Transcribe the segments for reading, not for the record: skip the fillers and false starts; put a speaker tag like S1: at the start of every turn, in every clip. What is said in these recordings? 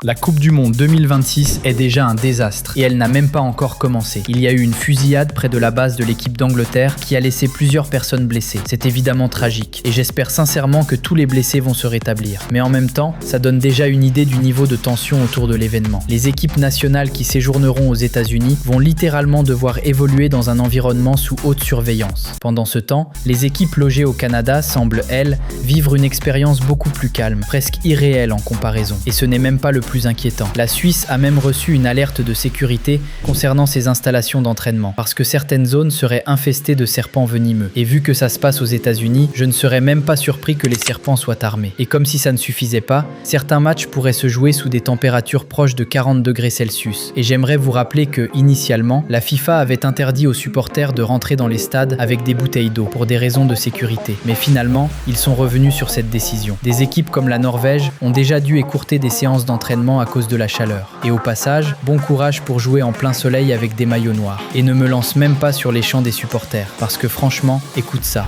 S1: La Coupe du Monde 2026 est déjà un désastre et elle n'a même pas encore commencé. Il y a eu une fusillade près de la base de l'équipe d'Angleterre qui a laissé plusieurs personnes blessées. C'est évidemment tragique et j'espère sincèrement que tous les blessés vont se rétablir. Mais en même temps, ça donne déjà une idée du niveau de tension autour de l'événement. Les équipes nationales qui séjourneront aux États-Unis vont littéralement devoir évoluer dans un environnement sous haute surveillance. Pendant ce temps, les équipes logées au Canada semblent, elles, vivre une expérience beaucoup plus calme, presque irréelle en comparaison. Et ce n'est même pas le plus inquiétant. La Suisse a même reçu une alerte de sécurité concernant ses installations d'entraînement, parce que certaines zones seraient infestées de serpents venimeux. Et vu que ça se passe aux États-Unis, je ne serais même pas surpris que les serpents soient armés. Et comme si ça ne suffisait pas, certains matchs pourraient se jouer sous des températures proches de 40 degrés Celsius. Et j'aimerais vous rappeler que, initialement, la FIFA avait interdit aux supporters de rentrer dans les stades avec des bouteilles d'eau pour des raisons de sécurité. Mais finalement, ils sont revenus sur cette décision. Des équipes comme la Norvège ont déjà dû écourter des séances d'entraînement à cause de la chaleur. Et au passage, bon courage pour jouer en plein soleil avec des maillots noirs. Et ne me lance même pas sur les chants des supporters, parce que franchement, écoute ça.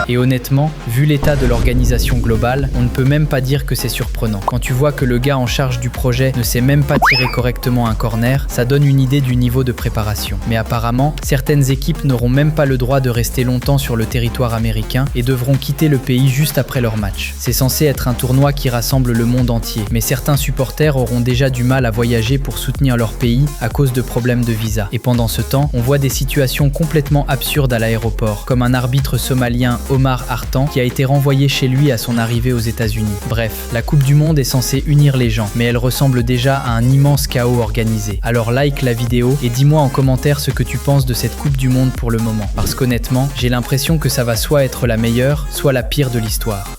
S1: Et honnêtement, vu l'état de l'organisation globale, on ne peut même pas dire que c'est surprenant. Quand tu vois que le gars en charge du projet ne sait même pas tirer correctement un corner, ça donne une idée du niveau de préparation. Mais apparemment, certaines équipes n'auront même pas le droit de rester longtemps sur le territoire américain et devront quitter le pays juste après leur match. C'est censé être un tournoi qui rassemble le monde entier, mais certains supporters auront déjà du mal à voyager pour soutenir leur pays à cause de problèmes de visa. Et pendant ce temps, on voit des situations complètement absurdes à l'aéroport, comme un arbitre somalien Omar Hartan qui a été renvoyé chez lui à son arrivée aux États-Unis. Bref, la Coupe du Monde est censée unir les gens, mais elle ressemble déjà à un immense chaos organisé. Alors like la vidéo et dis-moi en commentaire ce que tu penses de cette Coupe du Monde pour le moment. Parce qu'honnêtement, j'ai l'impression que ça va soit être la meilleure, soit la pire de l'histoire.